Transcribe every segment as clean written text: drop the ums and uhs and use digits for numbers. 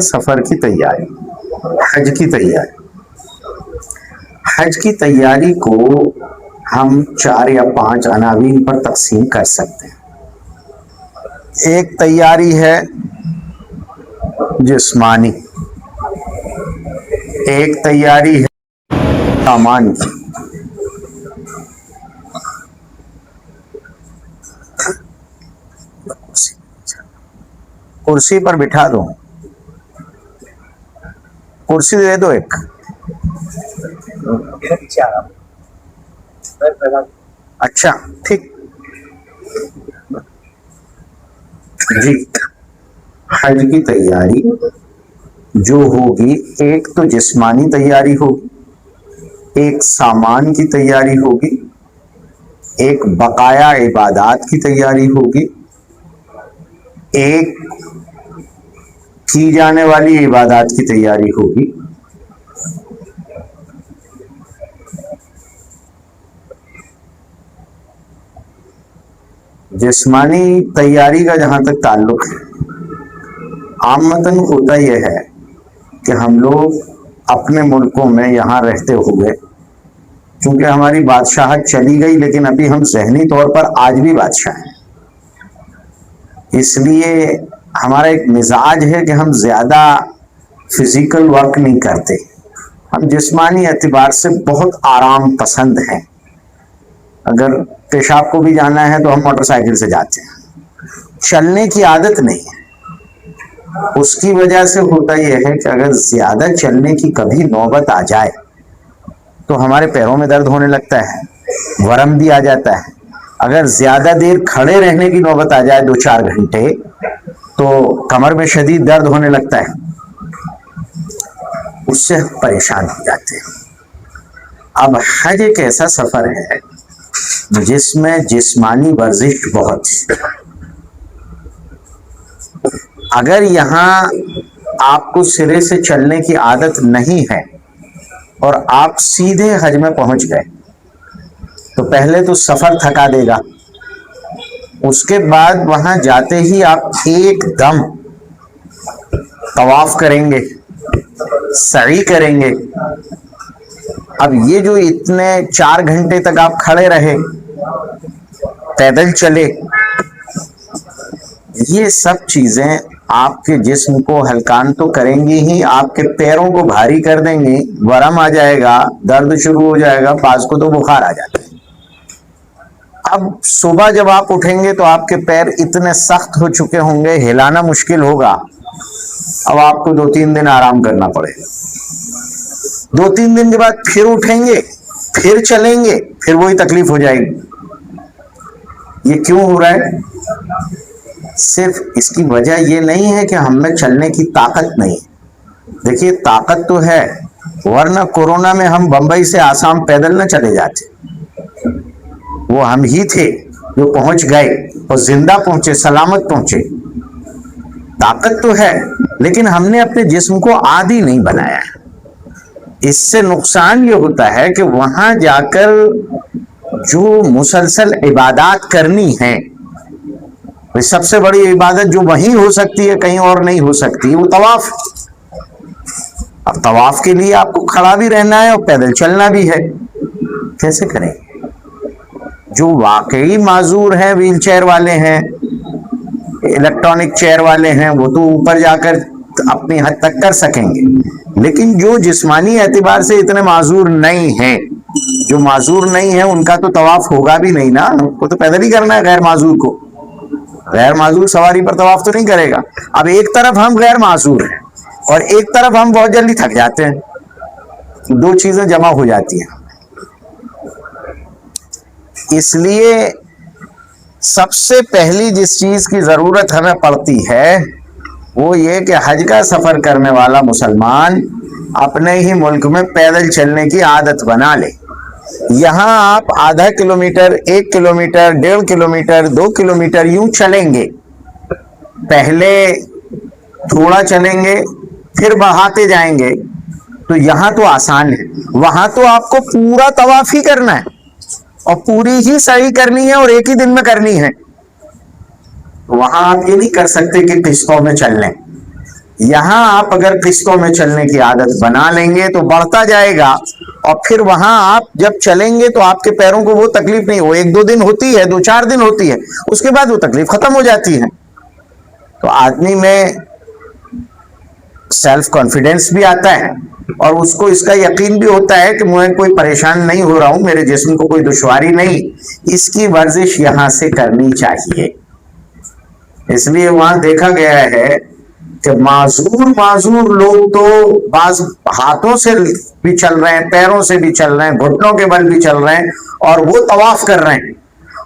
سفر کی تیاری، حج کی تیاری۔ حج کی تیاری کو ہم 4 یا 5 عناوین پر تقسیم کر سکتے ہیں۔ ایک تیاری ہے جسمانی، ایک تیاری ہے سامان کی، کرسی پر بٹھا دو، کرسی دے دو ایک۔ اچھا ٹھیک جی۔ حج کی تیاری جو ہوگی، ایک تو جسمانی تیاری ہوگی، ایک سامان کی تیاری ہوگی، ایک بقایا عبادات کی تیاری ہوگی، ایک کی جانے والی عبادات کی تیاری ہوگی، جسمانی تیاری کا جہاں تک تعلق ہے، عامتاً ہوتا یہ ہے کہ ہم لوگ اپنے ملکوں میں یہاں رہتے ہوئے، چونکہ ہماری بادشاہت چلی گئی لیکن ابھی ہم ذہنی طور پر آج بھی بادشاہ ہیں، اس لیے ہمارا ایک مزاج ہے کہ ہم زیادہ فزیکل ورک نہیں کرتے، ہم جسمانی اعتبار سے بہت آرام پسند ہیں۔ اگر پیشاب کو بھی جانا ہے تو ہم موٹر سائیکل سے جاتے ہیں، چلنے کی عادت نہیں ہے۔ اس کی وجہ سے ہوتا یہ ہے کہ اگر زیادہ چلنے کی کبھی نوبت آ جائے تو ہمارے پیروں میں درد ہونے لگتا ہے، ورم بھی آ جاتا ہے۔ اگر زیادہ دیر کھڑے رہنے کی نوبت آ جائے 2-4 گھنٹے تو کمر میں شدید درد ہونے لگتا ہے، اس سے پریشان ہو جاتے ہیں۔ اب حج ایک ایسا سفر ہے جس میں جسمانی ورزش بہت ہے۔ اگر یہاں آپ کو سرے سے چلنے کی عادت نہیں ہے اور آپ سیدھے حج میں پہنچ گئے تو پہلے تو سفر تھکا دے گا، اس کے بعد وہاں جاتے ہی آپ ایک دم طواف کریں گے، سعی کریں گے۔ اب یہ جو اتنے 4 گھنٹے تک آپ کھڑے رہے، پیدل چلے، یہ سب چیزیں آپ کے جسم کو ہلکان تو کریں گی ہی، آپ کے پیروں کو بھاری کر دیں گی، ورم آ جائے گا، درد شروع ہو جائے گا، بعض کو تو بخار آ جاتا ہے۔ اب صبح جب آپ اٹھیں گے تو آپ کے پیر اتنے سخت ہو چکے ہوں گے، ہلانا مشکل ہوگا۔ اب آپ کو 2-3 دن آرام کرنا پڑے گا۔ 2-3 دن کے بعد پھر اٹھیں گے، پھر چلیں گے، پھر وہی تکلیف ہو جائے گی۔ یہ کیوں ہو رہا ہے؟ صرف اس کی وجہ یہ نہیں ہے کہ ہم میں چلنے کی طاقت نہیں۔ دیکھیے طاقت تو ہے، ورنہ کورونا میں ہم بمبئی سے آسام پیدل نہ چلے جاتے، وہ ہم ہی تھے جو پہنچ گئے اور زندہ پہنچے، سلامت پہنچے۔ طاقت تو ہے لیکن ہم نے اپنے جسم کو عادی نہیں بنایا ہے۔ اس سے نقصان یہ ہوتا ہے کہ وہاں جا کر جو مسلسل عبادات کرنی ہے، سب سے بڑی عبادت جو وہیں ہو سکتی ہے، کہیں اور نہیں ہو سکتی، وہ طواف۔ اب طواف کے لیے آپ کو کھڑا بھی رہنا ہے اور پیدل چلنا بھی ہے، کیسے کریں؟ جو واقعی معذور ہیں، ویل چیئر والے ہیں، الیکٹرانک چیئر والے ہیں، وہ تو اوپر جا کر اپنی حد تک کر سکیں گے، لیکن جو جسمانی اعتبار سے اتنے معذور نہیں ہیں، جو معذور نہیں ہیں ان کا تو طواف ہوگا بھی نہیں نا، وہ تو پیدل ہی کرنا ہے۔ غیر معذور کو، غیر معذور سواری پر طواف تو نہیں کرے گا۔ اب ایک طرف ہم غیر معذور ہیں اور ایک طرف ہم بہت جلدی تھک جاتے ہیں، دو چیزیں جمع ہو جاتی ہیں۔ اس لیے سب سے پہلی جس چیز کی ضرورت ہمیں پڑتی ہے وہ یہ کہ حج کا سفر کرنے والا مسلمان اپنے ہی ملک میں پیدل چلنے کی عادت بنا لے۔ یہاں آپ ½ کلومیٹر، 1 کلومیٹر، 1.5 کلومیٹر، 2 کلومیٹر یوں چلیں گے، پہلے تھوڑا چلیں گے پھر بڑھاتے جائیں گے، تو یہاں تو آسان ہے، وہاں تو آپ کو پورا طواف ہی کرنا ہے اور پوری ہی سعی کرنی ہے اور ایک ہی دن میں کرنی ہے۔ وہاں آپ یہ نہیں کر سکتے کہ قسطوں میں چل لیں، یہاں آپ اگر قسطوں میں چلنے کی عادت بنا لیں گے تو بڑھتا جائے گا، اور پھر وہاں آپ جب چلیں گے تو آپ کے پیروں کو وہ تکلیف نہیں، وہ 1-2 دن ہوتی ہے، 2-4 دن ہوتی ہے، اس کے بعد وہ تکلیف ختم ہو جاتی ہے۔ تو آدمی میں سیلف کانفیڈنس بھی آتا ہے، اور اس کو اس کا یقین بھی ہوتا ہے کہ میں کوئی پریشان نہیں ہو رہا ہوں، میرے جسم کو کوئی دشواری نہیں۔ اس کی ورزش یہاں سے کرنی چاہیے۔ اس لیے وہاں دیکھا گیا ہے کہ معذور لوگ تو بعض ہاتھوں سے بھی چل رہے ہیں، پیروں سے بھی چل رہے ہیں، گھٹنوں کے بل بھی چل رہے ہیں، اور وہ طواف کر رہے ہیں،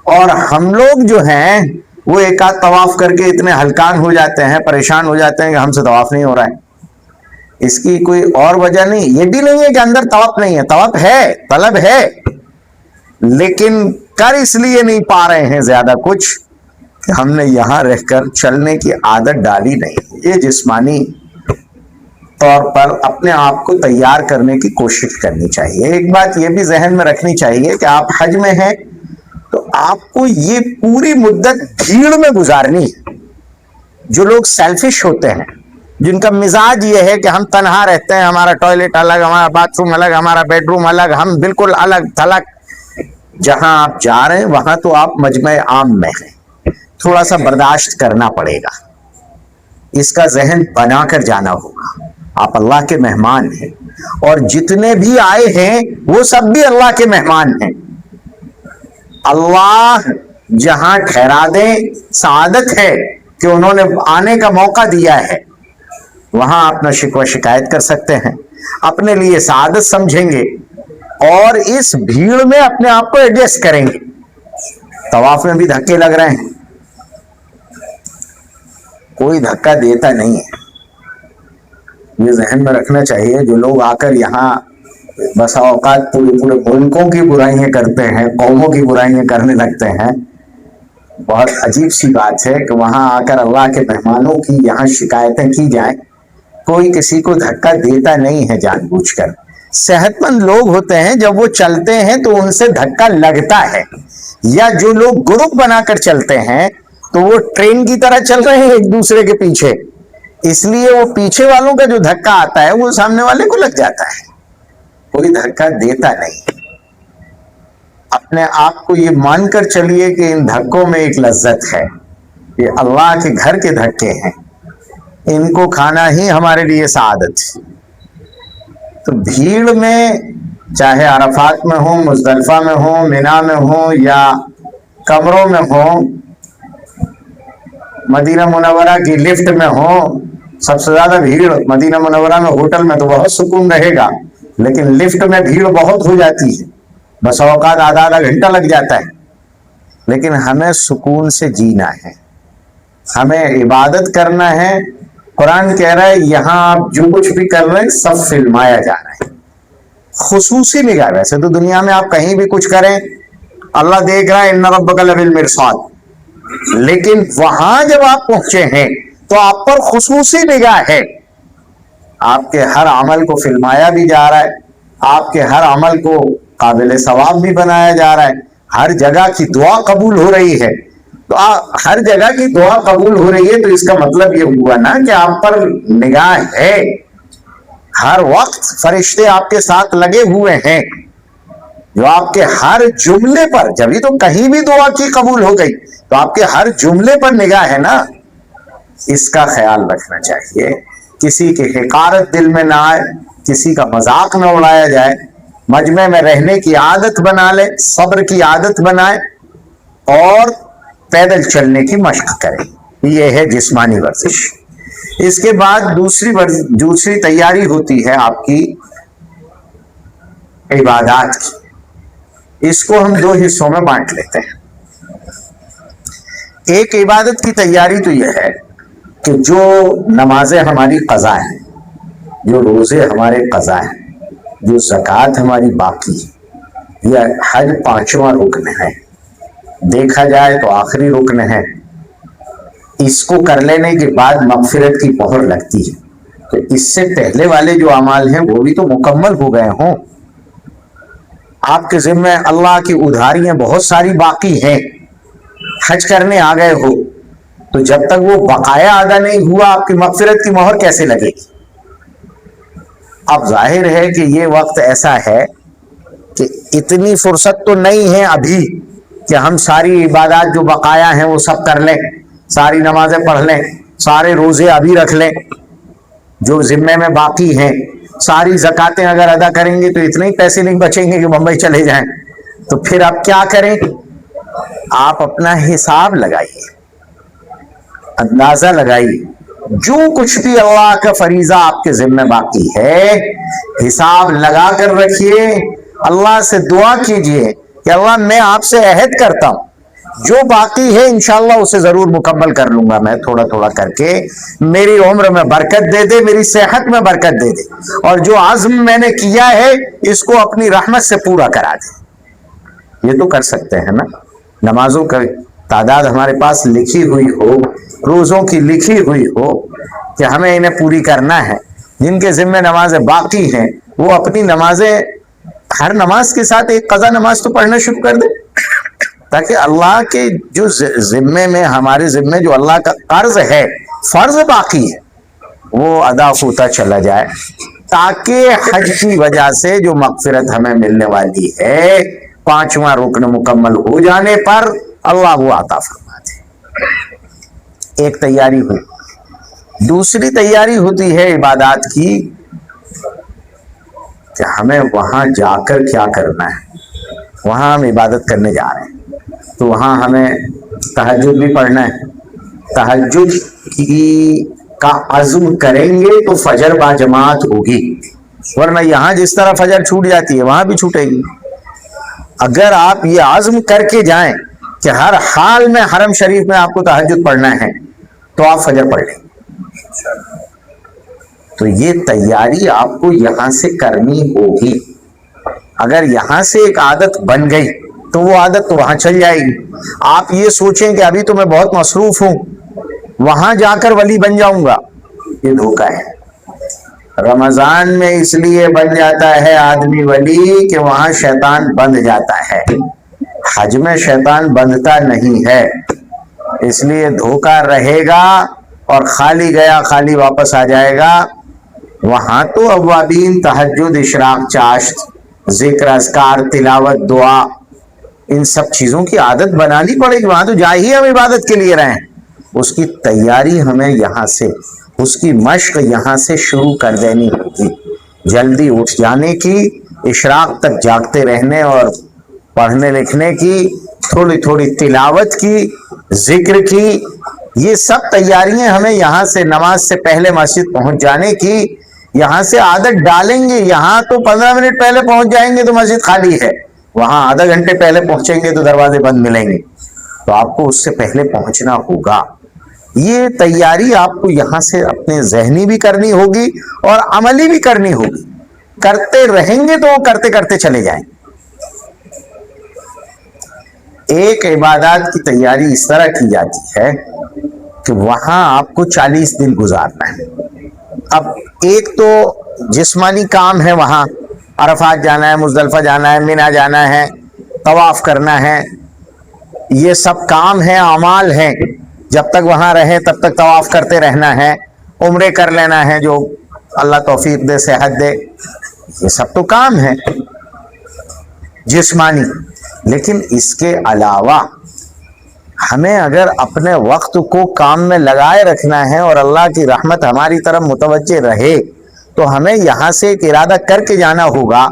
اور ہم لوگ جو ہیں وہ ایک آدھ طواف کر کے اتنے ہلکان ہو جاتے ہیں، پریشان ہو جاتے ہیں کہ ہم سے طواف نہیں ہو رہا ہے۔ اس کی کوئی اور وجہ نہیں، یہ بھی نہیں ہے کہ اندر طواف نہیں ہے، طواف ہے، طلب ہے، لیکن کر اس لیے نہیں پا رہے ہیں زیادہ کچھ کہ ہم نے یہاں رہ کر چلنے کی عادت ڈالی نہیں۔ یہ جسمانی طور پر اپنے آپ کو تیار کرنے کی کوشش کرنی چاہیے۔ ایک بات یہ بھی ذہن میں رکھنی چاہیے کہ آپ حج میں ہیں تو آپ کو یہ پوری مدت بھیڑ میں گزارنی ہے۔ جو لوگ سیلفش ہوتے ہیں، جن کا مزاج یہ ہے کہ ہم تنہا رہتے ہیں، ہمارا ٹوائلٹ الگ، ہمارا باتھ روم الگ، ہمارا بیڈ روم الگ، ہم بالکل الگ تھلگ، جہاں آپ جا رہے ہیں وہاں تو آپ مجمع عام میں ہیں، تھوڑا سا برداشت کرنا پڑے گا، اس کا ذہن بنا کر جانا ہوگا۔ آپ اللہ کے مہمان ہیں، اور جتنے بھی آئے ہیں وہ سب بھی اللہ کے مہمان ہیں۔ اللہ جہاں ٹھہرا دیں، سعادت ہے کہ انہوں نے آنے کا موقع دیا ہے، وہاں اپنا شکوہ شکایت کر سکتے ہیں، اپنے لیے سعادت سمجھیں گے، اور اس بھیڑ میں اپنے آپ کو ایڈجسٹ کریں گے۔ طواف میں بھی دھکے لگ رہے ہیں، کوئی دھکا دیتا نہیں ہے، یہ ذہن میں رکھنا چاہیے۔ جو لوگ آ کر یہاں بسا اوقات پورے ملکوں کی برائیاں کرتے ہیں، قوموں کی برائیاں کرنے لگتے ہیں، بہت عجیب سی بات ہے کہ وہاں آ کر اللہ کے مہمانوں کی یہاں شکایتیں کی جائیں۔ کوئی کسی کو دھکا دیتا نہیں ہے جان بوجھ کر۔ صحت مند لوگ ہوتے ہیں، جب وہ چلتے ہیں تو ان سے دھکا لگتا ہے، یا جو لوگ گروپ بنا کر چلتے ہیں تو وہ ٹرین کی طرح چل رہے ہیں ایک دوسرے کے پیچھے، اس لیے وہ پیچھے والوں کا جو دھکا آتا ہے وہ سامنے والے کو لگ جاتا ہے، کوئی دھکا دیتا نہیں۔ اپنے آپ کو یہ مان کر چلیے کہ ان دھکوں میں ایک لذت ہے، یہ اللہ کے گھر کے دھکے ہیں، ان کو کھانا ہی ہمارے لیے سعادت ہے۔ تو بھیڑ میں چاہے عرفات میں ہوں، مزدلفہ میں ہوں، مینا میں ہوں، یا کمروں میں ہوں، مدینہ منورہ کی لفٹ میں ہوں، سب سے زیادہ بھیڑ مدینہ منورہ میں ہوٹل میں تو بہت سکون رہے گا، لیکن لفٹ میں بھیڑ بہت ہو جاتی ہے، بس اوقات آدھا گھنٹہ لگ جاتا ہے۔ لیکن ہمیں سکون سے جینا ہے، ہمیں عبادت کرنا ہے۔ قرآن کہہ رہا ہے یہاں آپ جو کچھ بھی کر رہے ہیں سب فلمایا جا رہا ہے، خصوصی نگاہ۔ ویسے تو دنیا میں آپ کہیں بھی کچھ کریں اللہ دیکھ رہا ہے، ان ربک لبالمرصاد، لیکن وہاں جب آپ پہنچے ہیں تو آپ پر خصوصی نگاہ ہے، آپ کے ہر عمل کو فلمایا بھی جا رہا ہے، آپ کے ہر عمل کو قابل ثواب بھی بنایا جا رہا ہے، ہر جگہ کی دعا قبول ہو رہی ہے۔ تو ہر جگہ کی دعا قبول ہو رہی ہے تو اس کا مطلب یہ ہوا نا کہ آپ پر نگاہ ہے، ہر وقت فرشتے آپ کے ساتھ لگے ہوئے ہیں، جو آپ کے ہر جملے پر، جبھی تو کہیں بھی دعا کی قبول ہو گئی، تو آپ کے ہر جملے پر نگاہ ہے نا، اس کا خیال رکھنا چاہیے۔ کسی کی حقارت دل میں نہ آئے، کسی کا مذاق نہ اڑایا جائے، مجمع میں رہنے کی عادت بنا لے، صبر کی عادت بنائے، اور پیدل چلنے کی مشق کرے، یہ ہے جسمانی ورزش۔ اس کے بعد دوسری تیاری ہوتی ہے آپ کی عبادات کی۔ اس کو ہم 2 حصوں میں بانٹ لیتے ہیں۔ ایک عبادت کی تیاری تو یہ ہے کہ جو نمازیں ہماری قضا ہیں، جو روزے ہمارے قضا ہیں، جو زکوٰۃ ہماری باقی، یہ حج 5واں رکن ہے، دیکھا جائے تو آخری رکن ہے، اس کو کر لینے کے بعد مغفرت کی مہر لگتی ہے۔ تو اس سے پہلے والے جو اعمال ہیں وہ بھی تو مکمل ہو گئے ہوں، آپ کے ذمہ اللہ کی ادھاریاں بہت ساری باقی ہیں، حج کرنے آ گئے ہو، تو جب تک وہ بقایا ادا نہیں ہوا آپ کی مغفرت کی مہر کیسے لگے گی؟ اب ظاہر ہے کہ یہ وقت ایسا ہے کہ اتنی فرصت تو نہیں ہے ابھی کہ ہم ساری عبادات جو بقایا ہیں وہ سب کر لیں، ساری نمازیں پڑھ لیں، سارے روزے ابھی رکھ لیں جو ذمے میں باقی ہیں، ساری زکاتیں اگر ادا کریں گے تو اتنے ہی پیسے نہیں بچیں گے کہ بمبئی چلے جائیں. تو پھر آپ کیا کریں؟ آپ اپنا حساب لگائیے، اندازہ لگائیے، جو کچھ بھی اللہ کا فریضہ آپ کے ذمہ باقی ہے حساب لگا کر رکھیے. اللہ سے دعا کیجئے کہ اللہ میں آپ سے عہد کرتا ہوں جو باقی ہے انشاءاللہ اسے ضرور مکمل کر لوں گا میں، تھوڑا تھوڑا کر کے. میری عمر میں برکت دے دے، میری صحت میں برکت دے دے، اور جو عزم میں نے کیا ہے اس کو اپنی رحمت سے پورا کرا دے. یہ تو کر سکتے ہیں نا. نمازوں کا تعداد ہمارے پاس لکھی ہوئی ہو، روزوں کی لکھی ہوئی ہو کہ ہمیں انہیں پوری کرنا ہے. جن کے ذمہ نمازیں باقی ہیں وہ اپنی نمازیں ہر نماز کے ساتھ ایک قضا نماز تو پڑھنا شروع کر دیں، تاکہ اللہ کے جو ذمے میں ہمارے ذمے جو اللہ کا قرض ہے، فرض باقی ہے، وہ ادا ہوتا چلا جائے، تاکہ حج کی وجہ سے جو مغفرت ہمیں ملنے والی ہے 5واں رکن مکمل ہو جانے پر اللہ وہ عطا فرما دے. ایک تیاری ہوئی. دوسری تیاری ہوتی ہے عبادات کی کہ ہمیں وہاں جا کر کیا کرنا ہے. وہاں ہم عبادت کرنے جا رہے ہیں تو وہاں ہمیں تہجد بھی پڑھنا ہے. تہجد کا عزم کریں گے تو فجر با جماعت ہوگی، ورنہ یہاں جس طرح فجر چھوٹ جاتی ہے وہاں بھی چھوٹے گی. اگر آپ یہ عزم کر کے جائیں کہ ہر حال میں حرم شریف میں آپ کو تہجد پڑھنا ہے تو آپ فجر پڑھ لیں. تو یہ تیاری آپ کو یہاں سے کرنی ہوگی. اگر یہاں سے ایک عادت بن گئی تو وہ عادت تو وہاں چل جائے گی. آپ یہ سوچیں کہ ابھی تو میں بہت مصروف ہوں وہاں جا کر ولی بن جاؤں گا، یہ دھوکہ ہے. رمضان میں اس لیے بن جاتا ہے آدمی ولی کہ وہاں شیطان بند جاتا ہے، حج میں شیطان بندتا نہیں ہے. اس لیے دھوکہ رہے گا اور خالی گیا خالی واپس آ جائے گا. وہاں تو اوابین تہجد، اشراق، چاشت، ذکر، اذکار، تلاوت، دعا، ان سب چیزوں کی عادت بنانی پڑے گی. وہاں تو جا ہی ہم عبادت کے لیے رہیں. اس کی تیاری ہمیں یہاں سے، اس کی مشق یہاں سے شروع کر دینی ہوگی. جلدی اٹھ جانے کی، اشراق تک جاگتے رہنے اور پڑھنے لکھنے کی، تھوڑی تھوڑی تلاوت کی، ذکر کی، یہ سب تیاریاں ہمیں یہاں سے نماز سے پہلے مسجد پہنچ جانے کی. یہاں سے عادت ڈالیں گے. یہاں تو 15 منٹ پہلے پہنچ جائیں گے تو مسجد خالی ہے، وہاں آدھا گھنٹے پہلے پہنچیں گے تو دروازے بند ملیں گے. تو آپ کو اس سے پہلے پہنچنا ہوگا. یہ تیاری آپ کو یہاں سے اپنے ذہنی بھی کرنی ہوگی اور عملی بھی کرنی ہوگی. کرتے رہیں گے تو وہ کرتے کرتے چلے جائیں. ایک عبادات کی تیاری اس طرح کی جاتی ہے کہ وہاں آپ کو 40 دن گزارنا ہے. اب ایک تو جسمانی کام ہے، وہاں عرفات جانا ہے، مزدلفہ جانا ہے، مینا جانا ہے، طواف کرنا ہے، یہ سب کام ہیں، اعمال ہیں. جب تک وہاں رہے تب تک طواف کرتے رہنا ہے، عمرے کر لینا ہے جو اللہ توفیق دے، صحت دے. یہ سب تو کام ہے جسمانی. لیکن اس کے علاوہ ہمیں اگر اپنے وقت کو کام میں لگائے رکھنا ہے اور اللہ کی رحمت ہماری طرف متوجہ رہے تو ہمیں یہاں سے ایک ارادہ کر کے جانا ہوگا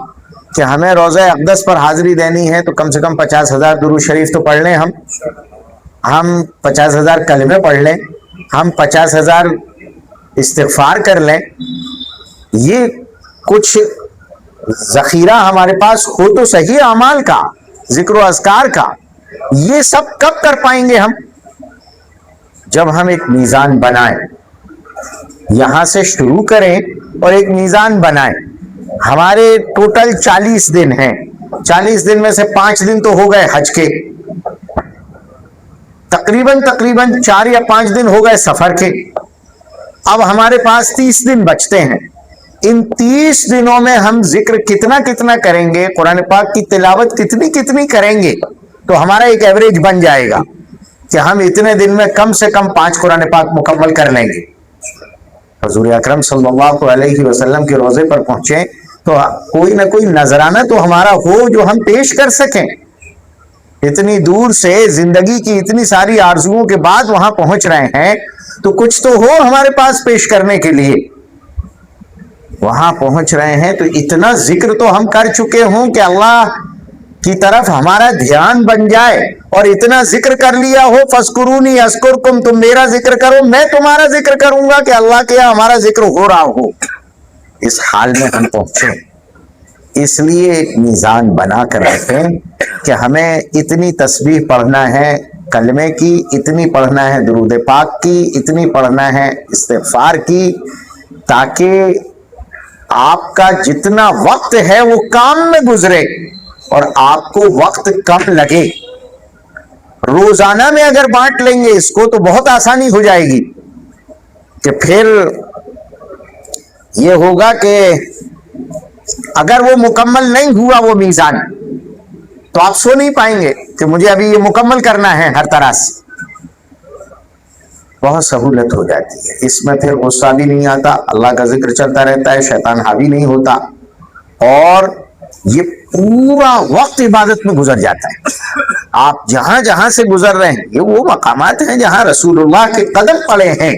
کہ ہمیں روضہ اقدس پر حاضری دینی ہے تو کم سے کم 50,000 درود شریف تو پڑھ لیں. ہم 50,000 کلمے پڑھ لیں، ہم 50,000 استغفار کر لیں. یہ کچھ ذخیرہ ہمارے پاس ہو تو صحیح اعمال کا، ذکر و اذکار کا. یہ سب کب کر پائیں گے ہم؟ جب ہم ایک میزان بنائیں، یہاں سے شروع کریں اور ایک میزان بنائیں. ہمارے ٹوٹل 40 دن ہیں. 40 دن میں سے 5 دن تو ہو گئے حج کے، تقریباً 4 یا 5 دن ہو گئے سفر کے. اب ہمارے پاس 30 دن بچتے ہیں. ان 30 دنوں میں ہم ذکر کتنا کتنا کریں گے، قرآن پاک کی تلاوت کتنی کتنی کریں گے تو ہمارا ایک ایوریج بن جائے گا کہ ہم اتنے دن میں کم سے کم 5 قرآن پاک مکمل کر لیں گے. حضور اکرم صلی اللہ علیہ وسلم کے روضے پر پہنچے تو کوئی نہ کوئی نذرانہ تو ہمارا ہو جو ہم پیش کر سکیں. اتنی دور سے زندگی کی اتنی ساری آرزوؤں کے بعد وہاں پہنچ رہے ہیں تو کچھ تو ہو ہمارے پاس پیش کرنے کے لیے. وہاں پہنچ رہے ہیں تو اتنا ذکر تو ہم کر چکے ہوں کہ اللہ کی طرف ہمارا دھیان بن جائے, اور اتنا ذکر کر لیا ہو فَاذْكُرُونِي أَذْكُرْكُمْ, تم میرا ذکر کرو میں تمہارا ذکر کروں گا, کہ اللہ کے یہاں ہمارا ذکر ہو رہا ہو. اس حال میں ہم پہنچے. اس لیے ایک میزان بنا کر رکھیں کہ ہمیں اتنی تسبیح پڑھنا ہے کلمے کی, اتنی پڑھنا ہے درود پاک کی, اتنی پڑھنا ہے استغفار کی, تاکہ آپ کا جتنا وقت ہے وہ کام میں گزرے اور آپ کو وقت کم لگے. روزانہ میں اگر بانٹ لیں گے اس کو تو بہت آسانی ہو جائے گی, کہ پھر یہ ہوگا کہ اگر وہ مکمل نہیں ہوا وہ میزان تو آپ سو نہیں پائیں گے کہ مجھے ابھی یہ مکمل کرنا ہے ہر طرح سے. بہت سہولت ہو جاتی ہے اس میں, پھر غصہ بھی نہیں آتا, اللہ کا ذکر چلتا رہتا ہے, شیطان حاوی نہیں ہوتا, اور یہ پورا وقت عبادت میں گزر جاتا ہے. آپ جہاں جہاں سے گزر رہے ہیں یہ وہ مقامات ہیں جہاں رسول اللہ کے قدم پڑے ہیں,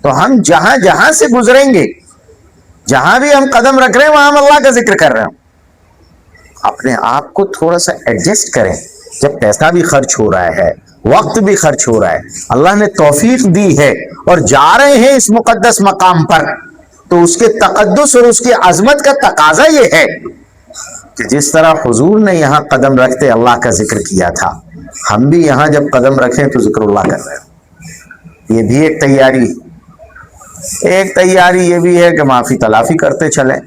تو ہم جہاں جہاں سے گزریں گے, جہاں بھی ہم قدم رکھ رہے ہیں وہاں ہم اللہ کا ذکر کر رہے ہیں. اپنے آپ کو تھوڑا سا ایڈجسٹ کریں. جب پیسہ بھی خرچ ہو رہا ہے, وقت بھی خرچ ہو رہا ہے, اللہ نے توفیق دی ہے اور جا رہے ہیں اس مقدس مقام پر, تو اس کے تقدس اور اس کی عظمت کا تقاضا یہ ہے کہ جس طرح حضور نے یہاں قدم رکھتے اللہ کا ذکر کیا تھا, ہم بھی یہاں جب قدم رکھیں تو ذکر اللہ کر رہے ہیں. یہ بھی ایک تیاری. ایک تیاری یہ بھی ہے کہ معافی تلافی کرتے چلیں,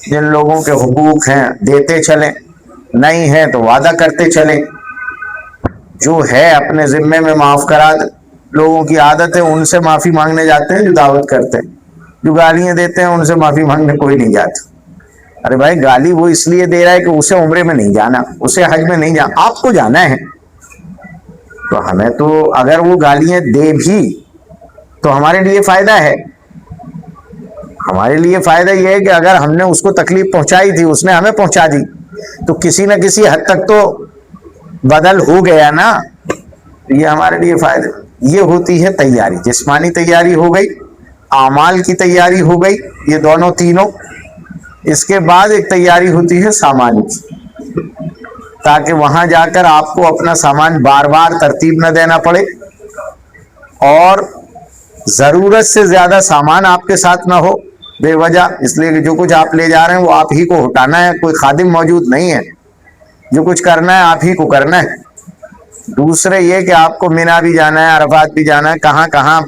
جن لوگوں کے حقوق ہیں دیتے چلیں, نہیں ہے تو وعدہ کرتے چلیں, جو ہے اپنے ذمے میں معاف کرا دیں. لوگوں کی عادت ہے ان سے معافی مانگنے جاتے ہیں جو دعوت کرتے ہیں, جو گالیاں دیتے ہیں ان سے معافی مانگنے کوئی نہیں جاتا. ارے بھائی گالی وہ اس لیے دے رہا ہے کہ اسے عمرے میں نہیں جانا, اسے حج میں نہیں جانا, آپ کو جانا ہے. تو ہمیں تو اگر وہ گالیاں دے بھی تو ہمارے لیے فائدہ ہے. ہمارے لیے فائدہ یہ ہے کہ اگر ہم نے اس کو تکلیف پہنچائی تھی اس نے ہمیں پہنچا دی, تو کسی نہ کسی حد تک تو بدل ہو گیا نا. یہ ہمارے لیے فائدہ. یہ ہوتی ہے تیاری. جسمانی تیاری ہو گئی, اعمال کی تیاری ہو گئی, یہ دونوں تینوں. اس کے بعد ایک تیاری ہوتی ہے سامان کی, تاکہ وہاں جا کر آپ کو اپنا سامان بار بار ترتیب نہ دینا پڑے, اور ضرورت سے زیادہ سامان آپ کے ساتھ نہ ہو بے وجہ. اس لیے کہ جو کچھ آپ لے جا رہے ہیں وہ آپ ہی کو ہٹانا ہے, کوئی خادم موجود نہیں ہے. جو کچھ کرنا ہے آپ ہی کو کرنا ہے. دوسرے یہ کہ آپ کو مینا بھی جانا ہے, عرفات بھی جانا ہے, کہاں کہاں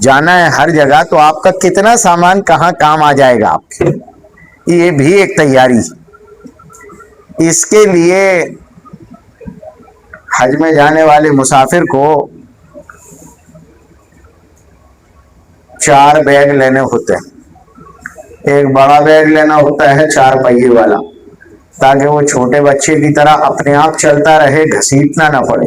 جانا ہے ہر جگہ, تو آپ کا کتنا سامان کہاں کام آ جائے گا آپ کے, یہ بھی ایک تیاری. اس کے لیے حج میں جانے والے مسافر کو 4 بیگ لینے ہوتے ہیں. ایک بڑا بیگ لینا ہوتا ہے 4 پہیے والا, تاکہ وہ چھوٹے بچے کی طرح اپنے آپ چلتا رہے, گھسیٹنا نہ پڑے.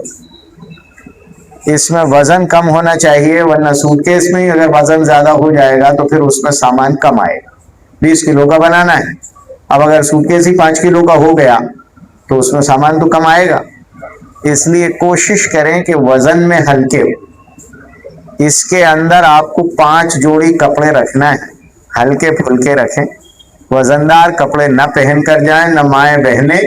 اس میں وزن کم ہونا چاہیے, ورنہ سوٹ کیس میں اگر وزن زیادہ ہو جائے گا تو پھر اس میں سامان کم آئے گا. 20 کلو کا بنانا ہے, اب اگر سوٹ کیس ہی 5 کلو کا ہو گیا تو اس میں سامان تو کم آئے گا. اس لیے کوشش کریں کہ وزن میں ہلکے ہو. اس کے اندر آپ کو 5 جوڑی کپڑے رکھنا ہے, ہلکے پھلکے رکھیں, وزندار کپڑے نہ پہن کر جائیں, نہ مائیں بہنیں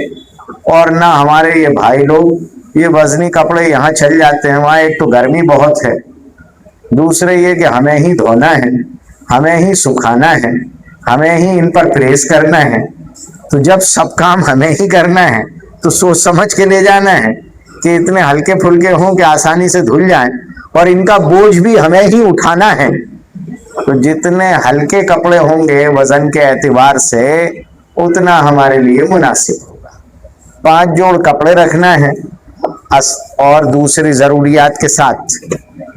اور نہ ہمارے یہ بھائی لوگ. یہ وزنی کپڑے یہاں چل جاتے ہیں, وہاں ایک تو گرمی بہت ہے, دوسرے یہ کہ ہمیں ہی دھونا ہے, ہمیں ہی سکھانا ہے, ہمیں ہی ان پر پریس کرنا ہے. تو جب سب کام ہمیں ہی کرنا ہے تو سوچ سمجھ کے لے جانا ہے کہ اتنے ہلکے پھلکے ہوں کہ آسانی سے دھل جائیں, اور ان کا بوجھ بھی ہمیں ہی اٹھانا ہے. تو جتنے ہلکے کپڑے ہوں گے وزن کے اعتبار سے اتنا ہمارے لیے مناسب ہوگا. 5 جوڑ کپڑے رکھنا ہے اور دوسری ضروریات کے ساتھ.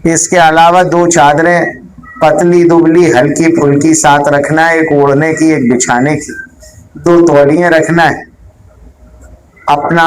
اس کے علاوہ 2 چادریں پتلی دبلی ہلکی پھلکی ساتھ رکھنا ہے, ایک اوڑھنے کی ایک بچھانے کی. 2 تولیے رکھنا ہے. اپنا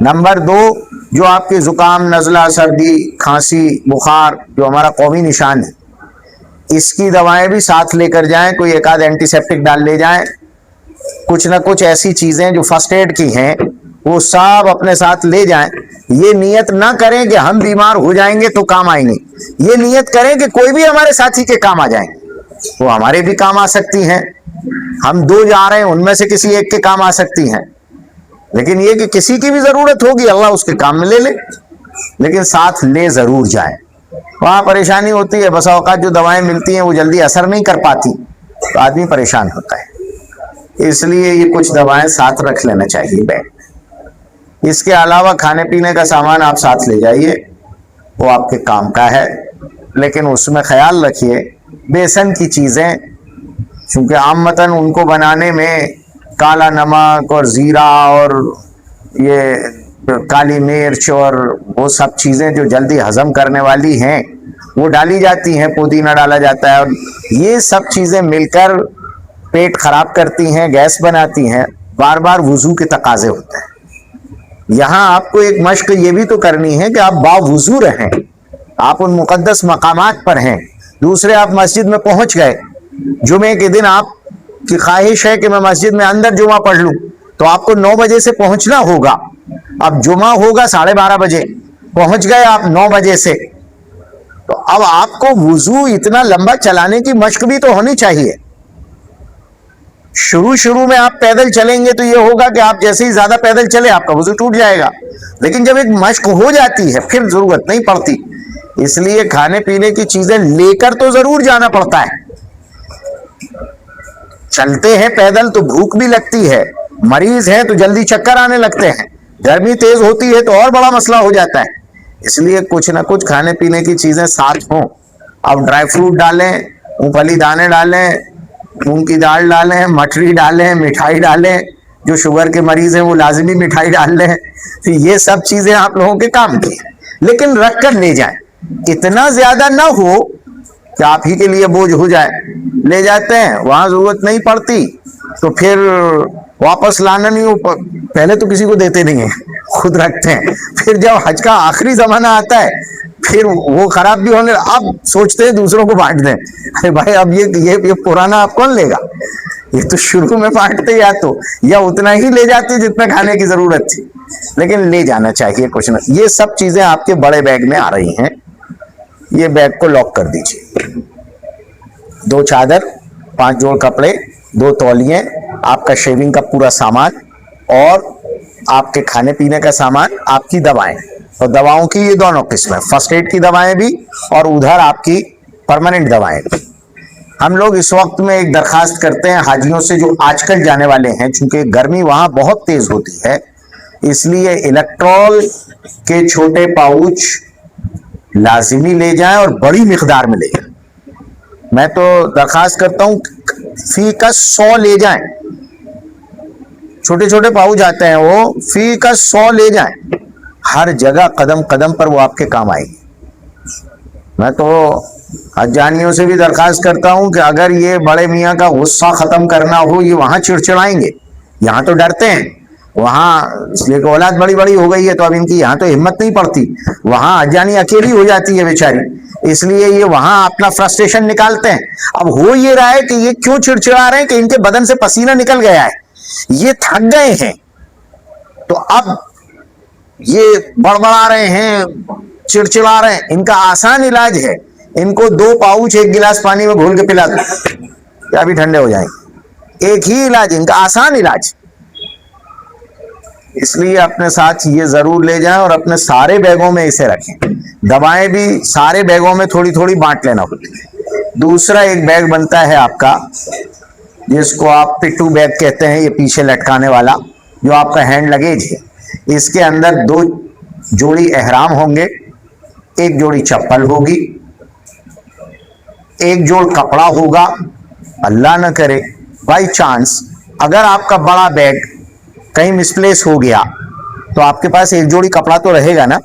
نمبر 2، جو آپ کے زکام، نزلہ، سردی، کھانسی، بخار جو ہمارا قومی نشان ہے، اس کی دوائیں بھی ساتھ لے کر جائیں، کوئی ایک آدھ اینٹی سیپٹک ڈال لے جائیں، کچھ نہ کچھ ایسی چیزیں جو فرسٹ ایڈ کی ہیں وہ سب اپنے ساتھ لے جائیں۔ یہ نیت نہ کریں کہ ہم بیمار ہو جائیں گے تو کام آئیں گے، یہ نیت کریں کہ کوئی بھی ہمارے ساتھی کے کام آ جائیں گے، وہ ہمارے بھی کام آ سکتی ہیں، ہم 2 جا رہے ہیں ان میں سے کسی ایک کے کام آ سکتی ہیں، لیکن یہ کہ کسی کی بھی ضرورت ہوگی اللہ اس کے کام میں لے لے، لیکن ساتھ لے ضرور جائیں۔ وہاں پریشانی ہوتی ہے، بسا اوقات جو دوائیں ملتی ہیں وہ جلدی اثر نہیں کر پاتی تو آدمی پریشان ہوتا ہے، اس لیے یہ کچھ دوائیں ساتھ رکھ لینا چاہیے بیگ میں۔ اس کے علاوہ کھانے پینے کا سامان آپ ساتھ لے جائیے، وہ آپ کے کام کا ہے، لیکن اس میں خیال رکھیے بیسن کی چیزیں، چونکہ عامتاً ان کو بنانے میں کالا نمک اور زیرہ اور یہ کالی مرچ اور وہ سب چیزیں جو جلدی ہضم کرنے والی ہیں وہ ڈالی جاتی ہیں، پودینہ ڈالا جاتا ہے، اور یہ سب چیزیں مل کر پیٹ خراب کرتی ہیں، گیس بناتی ہیں، بار بار وضو کے تقاضے ہوتے ہیں۔ یہاں آپ کو ایک مشق یہ بھی تو کرنی ہے کہ آپ باوضو رہیں، آپ ان مقدس مقامات پر ہیں، دوسرے آپ مسجد میں پہنچ گئے، جمعے کے دن آپ کی خواہش ہے کہ میں مسجد میں اندر جمعہ پڑھ لوں تو آپ کو 9 بجے سے پہنچنا ہوگا، اب جمعہ ہوگا 12:30 بجے، پہنچ گئے آپ 9 بجے سے، تو اب آپ کو وضو اتنا لمبا چلانے کی مشق بھی تو ہونی چاہیے۔ شروع میں آپ پیدل چلیں گے تو یہ ہوگا کہ آپ جیسے ہی زیادہ پیدل چلے آپ کا وضو ٹوٹ جائے گا، لیکن جب ایک مشق ہو جاتی ہے پھر ضرورت نہیں پڑتی، اس لیے کھانے پینے کی چیزیں لے کر تو ضرور جانا پڑتا ہے۔ چلتے ہیں پیدل تو بھوک بھی لگتی ہے، مریض ہیں تو جلدی چکر آنے لگتے ہیں، گرمی تیز ہوتی ہے تو اور بڑا مسئلہ ہو جاتا ہے، اس لیے کچھ نہ کچھ کھانے پینے کی چیزیں ساتھ ہوں۔ اب ڈرائی فروٹ ڈالیں، مونگ پھلی دانے ڈالیں، مونگ کی دال ڈالیں، مٹری ڈالیں، مٹھائی ڈالیں، جو شوگر کے مریض ہیں وہ لازمی مٹھائی ڈال لیں، تو یہ سب چیزیں آپ لوگوں کے کام کی ہیں، لیکن رکھ کر لے جائیں، اتنا زیادہ نہ ہو کہ آپ ہی کے لیے بوجھ ہو جائے۔ لے جاتے ہیں وہاں ضرورت نہیں پڑتی تو پھر واپس لانا نہیں ہو، پہلے تو کسی کو دیتے نہیں ہیں، خود رکھتے ہیں، پھر جب حج کا آخری زمانہ آتا ہے پھر وہ خراب بھی ہونے، اب سوچتے ہیں دوسروں کو بانٹ دیں، ارے بھائی اب یہ پرانا آپ کون لے گا، یہ تو شروع میں بانٹتے یا اتنا ہی لے جاتے جتنا کھانے کی ضرورت تھی، لیکن لے جانا چاہیے کچھ نہ۔ یہ سب چیزیں آپ کے بڑے بیگ میں آ رہی ہیں، یہ بیگ کو لاک کر دیجیے۔ 2 چادر، 5 جوڑ کپڑے، 2 تولیے، آپ کا شیونگ کا پورا سامان اور آپ کے کھانے پینے کا سامان، آپ کی دوائیں، اور دواؤں کی یہ دونوں قسمیں، فرسٹ ایڈ کی دوائیں بھی اور ادھر آپ کی پرماننٹ دوائیں بھی۔ ہم لوگ اس وقت میں ایک درخواست کرتے ہیں حاجیوں سے جو آج کل جانے والے ہیں، چونکہ گرمی وہاں بہت تیز ہوتی ہے، اس لیے الیکٹرول کے چھوٹے پاؤچ لازمی لے جائیں اور بڑی مقدار میں لے جائیں۔ میں تو درخواست کرتا ہوں فی کا 100 لے جائیں، چھوٹے چھوٹے پاؤچ آتے ہیں وہ فی کا 100 لے جائیں، ہر جگہ قدم قدم پر وہ آپ کے کام آئے گی۔ میں تو حجانیوں سے بھی درخواست کرتا ہوں کہ اگر یہ بڑے میاں کا غصہ ختم کرنا ہو، یہ وہاں چڑچڑائیں گے، یہاں تو ڈرتے ہیں، وہاں اس لیے کہ اولاد بڑی بڑی ہو گئی ہے تو اب ان کی یہاں تو ہمت نہیں پڑتی، وہاں حجانی اکیلی ہو جاتی ہے بیچاری، اس لیے یہ وہاں اپنا فرسٹریشن نکالتے ہیں۔ اب ہو یہ رہا ہے کہ یہ کیوں چڑچڑا رہے ہیں کہ ان کے بدن سے پسینہ نکل گیا ہے، یہ تھک گئے ہیں، تو اب یہ بڑبڑا رہے ہیں، چڑچڑا رہے ہیں۔ ان کا آسان علاج ہے، ان کو 2 پاؤچ 1 گلاس پانی میں گھول کے پلا دو، کیا بھی ٹھنڈے ہو جائیں گے، ایک ہی علاج، ان کا آسان علاج۔ اس لیے اپنے ساتھ یہ ضرور لے جائیں اور اپنے سارے بیگوں میں اسے رکھیں۔ دوائیں بھی سارے بیگوں میں تھوڑی تھوڑی بانٹ لینا ہوتی ہے۔ دوسرا ایک بیگ بنتا ہے آپ کا جس کو آپ پٹو بیگ کہتے ہیں، یہ پیچھے لٹکانے والا جو آپ کا ہینڈ لگیج ہے، اس کے اندر 2 جوڑی احرام ہوں گے، 1 جوڑی چپل ہوگی، 1 جوڑ کپڑا ہوگا۔ اللہ نہ کرے بائی چانس اگر آپ کا بڑا بیگ کہیں مسپلیس ہو گیا تو آپ کے پاس 1 جوڑی کپڑا تو رہے گا نا،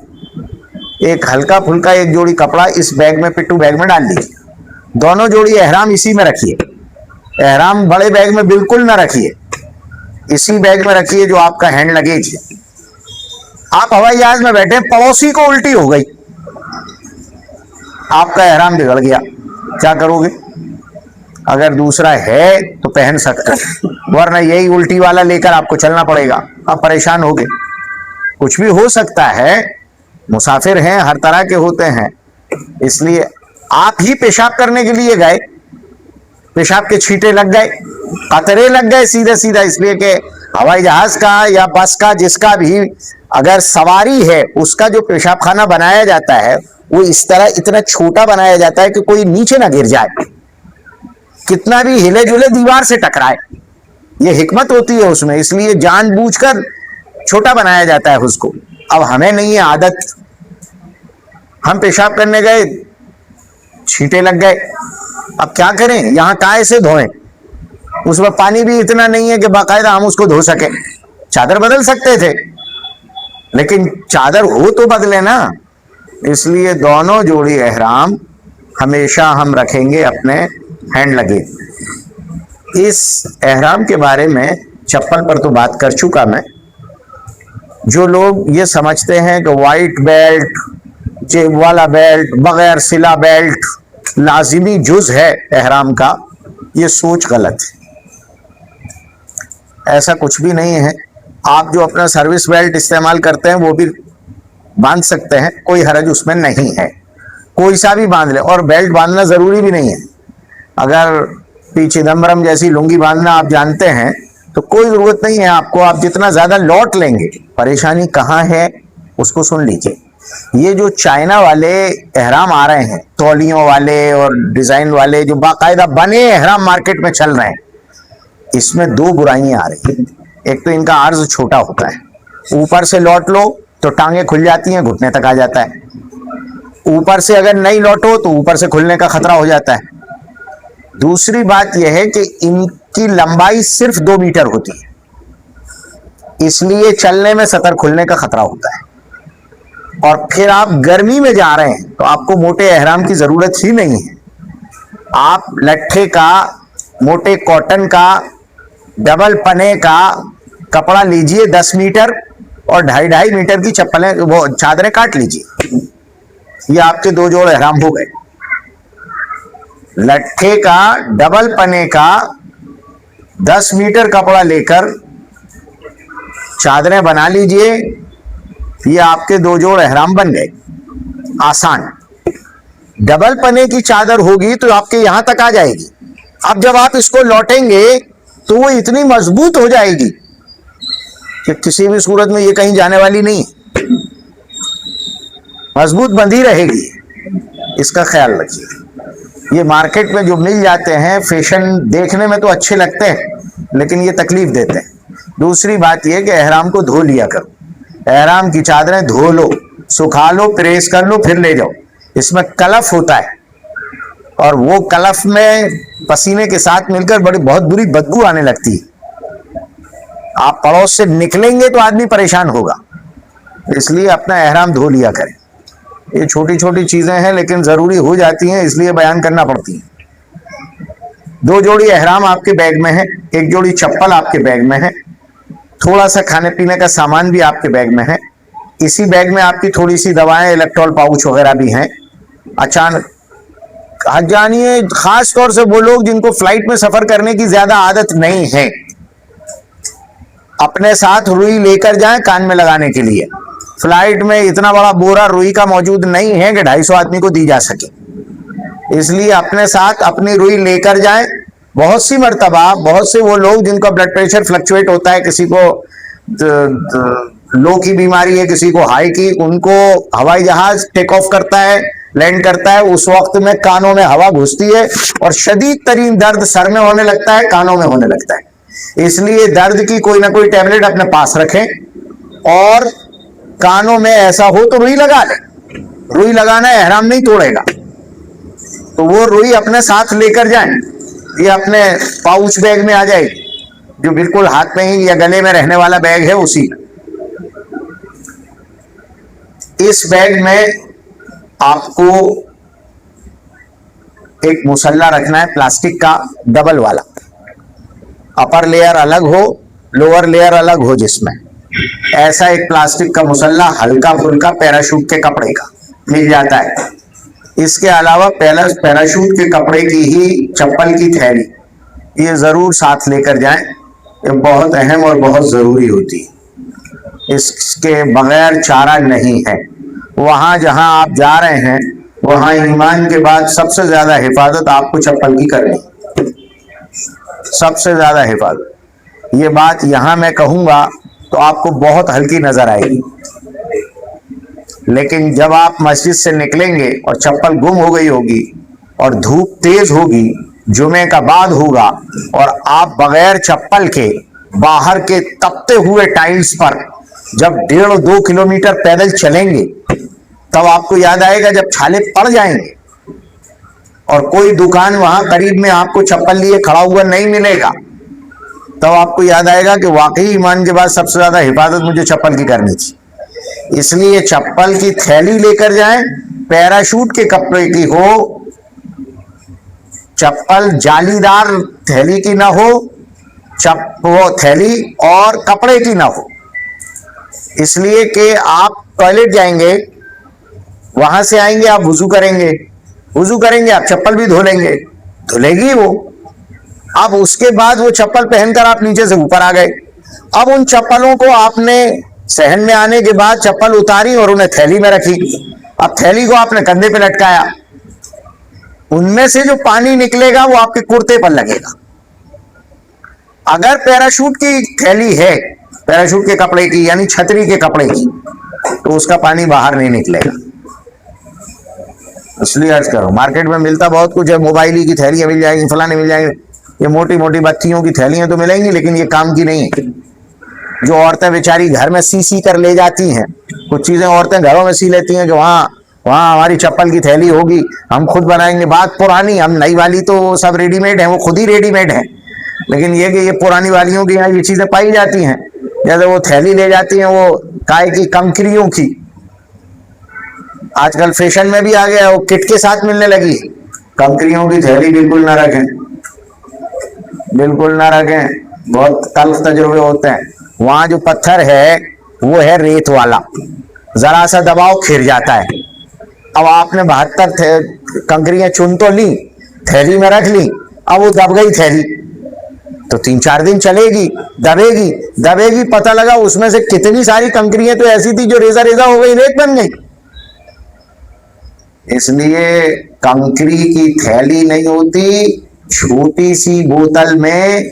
ایک ہلکا پھلکا 1 جوڑی کپڑا اس بیگ میں، پٹو بیگ میں ڈال دیجیے۔ دونوں جوڑی احرام اسی میں رکھیے، احرام بڑے بیگ میں بالکل نہ رکھیے، اسی بیگ میں رکھیے جو آپ کا ہینڈ لگیج ہے۔ آپ ہوائی جہاز میں بیٹھے, پڑوسی کو الٹی ہو گئی, آپ کا احرام بگڑ گیا, کیا کرو گے؟ اگر دوسرا ہے تو پہن سکتے, ورنہ یہی الٹی والا لے کر آپ کو چلنا پڑے گا, آپ پریشان ہوگے. کچھ بھی ہو سکتا ہے, مسافر ہیں, ہر طرح کے ہوتے ہیں. اس لیے آپ ہی پیشاب کرنے کے لیے گئے, پیشاب کے چھینٹے لگ گئے, قطرے لگ گئے سیدھا سیدھا, اس لیے کہ ہوائی جہاز کا یا بس کا جس کا بھی اگر سواری ہے, اس کا جو پیشاب خانہ بنایا جاتا ہے وہ اس طرح اتنا چھوٹا بنایا جاتا ہے کہ کوئی نیچے نہ گر جائے, کتنا بھی ہلے جلے دیوار سے ٹکرائے. یہ حکمت ہوتی ہے اس میں, اس لیے جان بوجھ کر چھوٹا بنایا جاتا ہے اس کو. اب ہمیں نہیں ہے عادت, ہم پیشاب کرنے گئے, چھینٹے لگ گئے, اب کیا کریں؟ یہاں کائے سے دھوئیں؟ اس میں پانی بھی اتنا نہیں ہے کہ باقاعدہ ہم اس کو دھو سکیں. چادر بدل سکتے تھے, لیکن چادر ہو تو بدلے نا. اس لیے دونوں جوڑی احرام ہمیشہ ہم رکھیں گے اپنے ہینڈ لگیج. اس احرام کے بارے میں چپل پر تو بات کر چکا میں. جو لوگ یہ سمجھتے ہیں کہ وائٹ بیلٹ, جیب والا بیلٹ, بغیر سلا بیلٹ لازمی جز ہے احرام کا, یہ سوچ غلط ہے. ایسا کچھ بھی نہیں ہے. آپ جو اپنا سروس بیلٹ استعمال کرتے ہیں وہ بھی باندھ سکتے ہیں, کوئی حرج اس میں نہیں ہے, کوئی سا بھی باندھ لے. اور بیلٹ باندھنا ضروری بھی نہیں ہے. اگر پی چدمبرم جیسی لنگی باندھنا آپ جانتے ہیں تو کوئی ضرورت نہیں ہے آپ کو, آپ جتنا زیادہ لوٹ لیں گے. پریشانی کہاں ہے اس کو سن لیجئے. یہ جو چائنا والے احرام آ رہے ہیں, تولیوں والے اور ڈیزائن والے, جو باقاعدہ بنے احرام مارکیٹ میں چل رہے ہیں, اس میں دو برائیاں آ رہی ہیں. ایک تو ان کا عرض چھوٹا ہوتا ہے, اوپر سے لوٹ لو تو ٹانگیں کھل جاتی ہیں, گھٹنے تک آ جاتا ہے. اوپر سے اگر نہیں لوٹو تو اوپر سے کھلنے کا خطرہ ہو جاتا ہے. دوسری بات یہ ہے کہ ان کی لمبائی صرف 2 میٹر ہوتی ہے, اس لیے چلنے میں سطر کھلنے کا خطرہ ہوتا ہے. اور پھر آپ گرمی میں جا رہے ہیں تو آپ کو موٹے احرام کی ضرورت ہی نہیں ہے. آپ لٹھے کا, موٹے کاٹن کا, ڈبل پنے کا کپڑا لیجئے 10 میٹر, اور 2.5 میٹر کی چپلیں, وہ چادریں کاٹ لیجئے. یہ آپ کے 2 جوڑ احرام ہو گئے. لٹھے کا, ڈبل پنے کا 10 میٹر کپڑا لے کر چادریں بنا لیجئے, یہ آپ کے 2 جوڑ احرام بن گئے. آسان. ڈبل پنے کی چادر ہوگی تو آپ کے یہاں تک آ جائے گی. اب جب آپ اس کو لوٹیں گے تو وہ اتنی مضبوط ہو جائے گی کہ کسی بھی صورت میں یہ کہیں جانے والی نہیں, مضبوط بندھی رہے گی. اس کا خیال رکھیے. یہ مارکیٹ میں جو مل جاتے ہیں فیشن دیکھنے میں تو اچھے لگتے ہیں لیکن یہ تکلیف دیتے ہیں. دوسری بات یہ کہ احرام کو دھو لیا کرو. احرام کی چادریں دھو لو, سکھا لو, پریس کر لو, پھر لے جاؤ. اس میں کلف ہوتا ہے, اور وہ کلف میں پسینے کے ساتھ مل کر بہت بری بدبو آنے لگتی ہے. آپ پڑوس سے نکلیں گے تو آدمی پریشان ہوگا. اس لیے اپنا احرام دھو لیا کریں. یہ چھوٹی چھوٹی چیزیں ہیں لیکن ضروری ہو جاتی ہیں, اس لیے بیان کرنا پڑتی ہیں. 2 جوڑی احرام آپ کے بیگ میں ہے, 1 جوڑی چپل آپ کے بیگ میں ہے, تھوڑا سا کھانے پینے کا سامان بھی آپ کے بیگ میں ہے. اسی بیگ میں آپ کی تھوڑی سی دوائیں, الیکٹرول پاؤچ وغیرہ بھی ہیں. اچانک جانیے, خاص طور سے وہ لوگ جن کو فلائٹ میں سفر کرنے کی زیادہ عادت نہیں ہے, اپنے ساتھ روئی لے کر جائیں کان میں لگانے کے لیے. فلائٹ میں اتنا بڑا بورا روئی کا موجود نہیں ہے کہ 250 آدمی کو دی جا سکے, اس لیے اپنے ساتھ اپنی روئی لے کر جائیں. بہت سی مرتبہ بہت سے وہ لوگ جن کا بلڈ پریشر فلکچویٹ ہوتا ہے, کسی کو لو کی بیماری ہے, کسی کو ہائی کی, ان کو ہوائی جہاز ٹیک آف کرتا ہے, لینڈ کرتا ہے, اس وقت میں کانوں میں ہوا گھستی ہے اور شدید ترین درد سر میں ہونے لگتا ہے, کانوں میں ہونے لگتا ہے. اس لیے درد کی کوئی نہ کوئی ٹیبلٹ اپنے پاس رکھیں, اور کانوں میں ایسا ہو تو روئی لگا لیں. روئی لگانا احرام نہیں توڑے گا, تو وہ روئی اپنے ساتھ لے کر جائیں. یہ اپنے پاؤچ بیگ میں آ جائے گی, جو بالکل ہاتھ میں ہی یا گلے میں رہنے والا بیگ ہے اسی. اس بیگ میں آپ کو ایک مسلح رکھنا ہے پلاسٹک کا, ڈبل والا. اپر لیئر الگ ہو, لوور لیئر الگ ہو, جس میں ایسا ایک پلاسٹک کا مسلح ہلکا پھلکا پیراشوٹ کے کپڑے کا مل جاتا ہے. اس کے علاوہ پیراشوٹ کے کپڑے کی ہی چپل کی تھیلی یہ ضرور ساتھ لے کر جائیں. یہ بہت اہم اور بہت ضروری ہوتی ہے. اس کے بغیر چارہ نہیں ہے. وہاں جہاں آپ جا رہے ہیں وہاں ایمان کے بعد سب سے زیادہ حفاظت آپ کو چپل کی کرنی, سب سے زیادہ حفاظت. یہ بات یہاں میں کہوں گا تو آپ کو بہت ہلکی نظر آئے گی, لیکن جب آپ مسجد سے نکلیں گے اور چپل گم ہو گئی ہوگی اور دھوپ تیز ہوگی, جمعے کا بعد ہوگا, اور آپ بغیر چپل کے باہر کے تپتے ہوئے ٹائلز پر جب 1.5-2 کلومیٹر پیدل چلیں گے, تب آپ کو یاد آئے گا جب چھالے پڑ جائیں گے اور کوئی دکان وہاں قریب میں آپ کو چپل لیے کھڑا ہوا نہیں ملے گا, تب آپ کو یاد آئے گا کہ واقعی ایمان کے بعد سب سے زیادہ حفاظت مجھے چپل کی کرنی تھی. اس لیے چپل کی تھیلی لے کر جائیں, پیراشوٹ کے کپڑے کی ہو, چپل جالی دار تھیلی کی نہ ہو, وہ تھیلی اور کپڑے کی نہ ہو. اس لیے کہ آپ ٹوائلٹ جائیں گے, وہاں سے آئیں گے, آپ وضو کریں گے, آپ چپل بھی دھو لیں گے, دھلے گی وہ. اب اس کے بعد وہ چپل پہن کر آپ نیچے سے اوپر آ گئے. اب ان چپلوں کو آپ نے صحن میں آنے کے بعد چپل اتاری اور انہیں تھیلی میں رکھی. اب تھیلی کو آپ نے کندھے پہ لٹکایا, ان میں سے جو پانی نکلے گا وہ آپ کے کرتے پر لگے گا. اگر پیراشوٹ کی تھیلی ہے, پیراشوٹ کے کپڑے کی یعنی چھتری کے کپڑے کی, تو اس کا پانی باہر نہیں نکلے گا. اس لیے عرض کرو, مارکیٹ میں ملتا بہت کچھ ہے, موبائل کی تھیلیاں مل جائیں گی, فلانے مل جائیں گے, یہ موٹی موٹی بتیوں کی تھیلیاں تو ملیں گی, لیکن یہ کام کی نہیں ہے. جو عورتیں بیچاری گھر میں سی کر لے جاتی ہیں, کچھ چیزیں عورتیں گھروں میں سی لیتی ہیں کہ وہاں ہماری چپل کی تھیلی ہوگی, ہم خود بنائیں گے. بات پرانی, ہم نئی والی تو سب ریڈی میڈ ہیں, وہ خود ہی ریڈی میڈ ہیں, لیکن یہ کہ یہ پرانی والیوں کی یہاں یہ چیزیں پائی جاتی ہیں. جیسے وہ تھیلی لے جاتی ہیں وہ کائے کی کنکریوں کی, آج کل فیشن میں بھی آ گیا, وہ کٹ کے ساتھ ملنے لگی. کنکریوں کی تھیلی بالکل نہ رکھیں, بالکل نہ رکھیں, بہت تلخ تجربے ہوتے ہیں. وہاں جو پتھر ہے وہ ہے ریت والا, ذرا سا دباؤ کھر جاتا ہے. اب آپ نے 72 کنکریاں چن تو لی, تھیلی میں رکھ لی, اب وہ دب گئی تھیلی, تو 3-4 دن چلے گی, دبے گی, پتہ لگا اس میں سے کتنی ساری کنکریاں تو ایسی تھی جو ریزہ ہو گئی, ریت بن گئی. اس لیے کنکری کی تھیلی نہیں ہوتی, چھوٹی سی بوتل میں,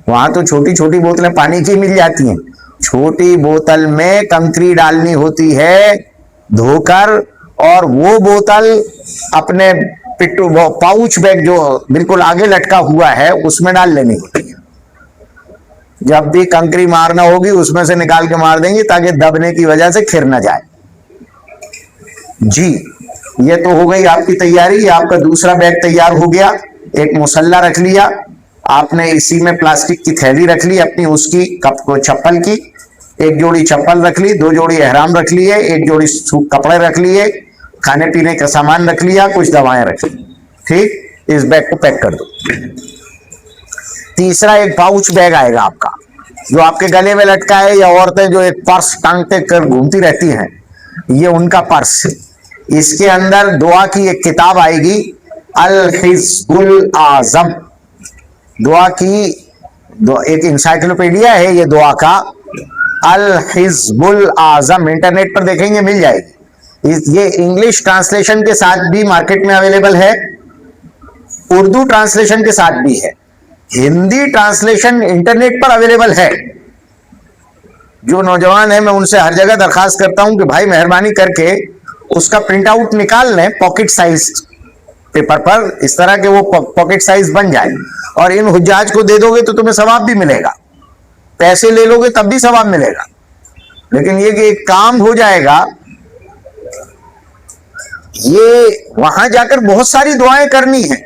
وہاں تو چھوٹی چھوٹی بوتلیں پانی کی مل جاتی ہیں, چھوٹی بوتل میں کنکری ڈالنی ہوتی ہے دھو کر, اور وہ بوتل اپنے پٹو پاؤچ بیگ جو بالکل آگے لٹکا ہوا ہے اس میں ڈال لینی ہوتی ہے. جب بھی کنکری مارنا ہوگی اس میں سے نکال کے مار دیں گے تاکہ دبنے کی وجہ سے کھر نہ جائے. جی, یہ تو ہو گئی آپ کی تیاری. آپ کا دوسرا بیگ تیار ہو گیا, ایک مسلح رکھ لیا آپ نے, اسی میں پلاسٹک کی تھیلی رکھ لی اپنی, اس کی چپل کی, ایک جوڑی چپل رکھ لی, 2 جوڑی احرام رکھ لیے, ایک جوڑی کپڑے رکھ لیے, کھانے پینے کا سامان رکھ لیا, کچھ دوائیں رکھ لی. ٹھیک, اس بیگ کو پیک کر دو. تیسرا ایک پاؤچ بیگ آئے گا آپ کا, جو آپ کے گلے میں لٹکا ہے, یا عورتیں جو ایک پرس ٹانگتے کر گھومتی رہتی ہیں, یہ ان کا پرس. اس کے اندر دعا کی ایک کتاب آئے گی, الحزب الاعظم, دعا کی ایک انسائکلوپیڈیا ہے یہ دعا کا, الحزب الاعظم. انٹرنیٹ پر دیکھیں گے مل جائے گی. یہ انگلش ٹرانسلیشن کے ساتھ بھی مارکیٹ میں اویلیبل ہے, اردو ٹرانسلیشن کے ساتھ بھی ہے, ہندی ٹرانسلیشن انٹرنیٹ پر اویلیبل ہے. جو نوجوان ہیں میں ان سے ہر جگہ درخواست کرتا ہوں کہ بھائی مہربانی کر کے اس کا پرنٹ آؤٹ نکال لیں پاکٹ سائز پیپر پر, اس طرح کہ وہ پاکٹ سائز بن جائے, اور ان حجاج کو دے دو گے تو تمہیں ثواب بھی ملے گا, پیسے لے لو گے تب بھی ثواب ملے گا, لیکن یہ کہ ایک کام ہو جائے گا. یہ وہاں جا کر بہت ساری دعائیں کرنی ہیں.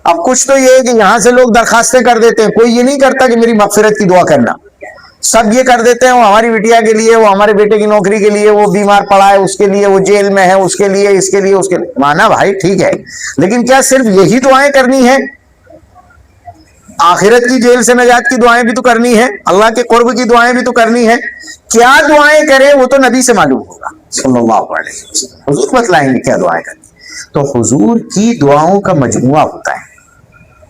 اب کچھ تو یہ ہے کہ یہاں سے لوگ درخواستیں کر دیتے ہیں, کوئی یہ نہیں کرتا کہ میری مغفرت کی دعا کرنا, سب یہ کر دیتے ہیں وہ ہماری بیٹیا کے لیے, وہ ہمارے بیٹے کی نوکری کے لیے, وہ بیمار پڑا ہے اس کے لیے, وہ جیل میں ہے اس کے لیے, اس کے لیے, اس کے لیے. مانا بھائی ٹھیک ہے, لیکن کیا صرف یہی دعائیں کرنی ہیں؟ آخرت کی جیل سے نجات کی دعائیں بھی تو کرنی ہے, اللہ کے قرب کی دعائیں بھی تو کرنی ہے. کیا دعائیں کریں وہ تو نبی سے معلوم ہوگا صلی اللہ علیہ وسلم، حضور بتلائیں گے کیا دعائیں کریں. تو حضور کی دعاؤں کا مجموعہ ہوتا ہے،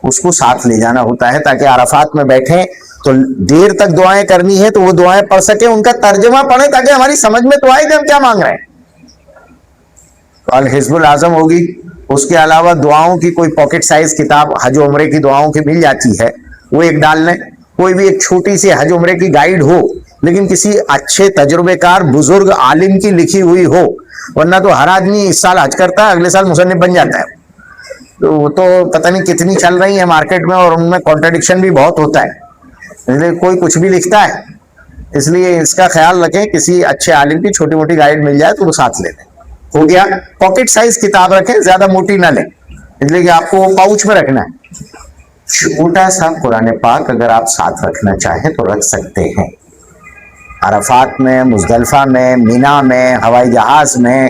اس کو ساتھ لے جانا ہوتا ہے تاکہ عرفات میں بیٹھیں تو دیر تک دعائیں کرنی ہے تو وہ دعائیں پڑھ سکیں، ان کا ترجمہ پڑھیں تاکہ ہماری سمجھ میں تو آئے کہ ہم کیا مانگ رہے ہیں. تو الحزب العظم ہوگی، اس کے علاوہ دعاؤں کی کوئی پاکٹ سائز کتاب حج و عمرے کی دعاؤں کی مل جاتی ہے، وہ ایک ڈال لیں. کوئی بھی ایک چھوٹی سی حج عمرے کی گائیڈ ہو لیکن کسی اچھے تجربے کار بزرگ عالم کی لکھی ہوئی ہو، ورنہ تو ہر آدمی اس سال حج کرتا ہے اگلے سال مصنف بن جاتا ہے. تو وہ تو پتہ نہیں کتنی چل رہی ہیں مارکیٹ میں اور ان میں کانٹرڈکشن بھی بہت ہوتا ہے، اس لیے کوئی کچھ بھی لکھتا ہے. اس لیے اس کا خیال رکھیں کسی اچھے عالم کی چھوٹی موٹی گائیڈ مل جائے تو وہ ساتھ لے لیں. ہو گیا. پاکٹ سائز کتاب رکھیں، زیادہ موٹی نہ لیں اس لیے کہ آپ کو وہ پاؤچ میں رکھنا ہے. چھوٹا سا قرآن پاک اگر آپ ساتھ رکھنا چاہیں تو رکھ سکتے ہیں. عرفات میں، مزدلفہ میں، مینا میں، ہوائی جہاز میں،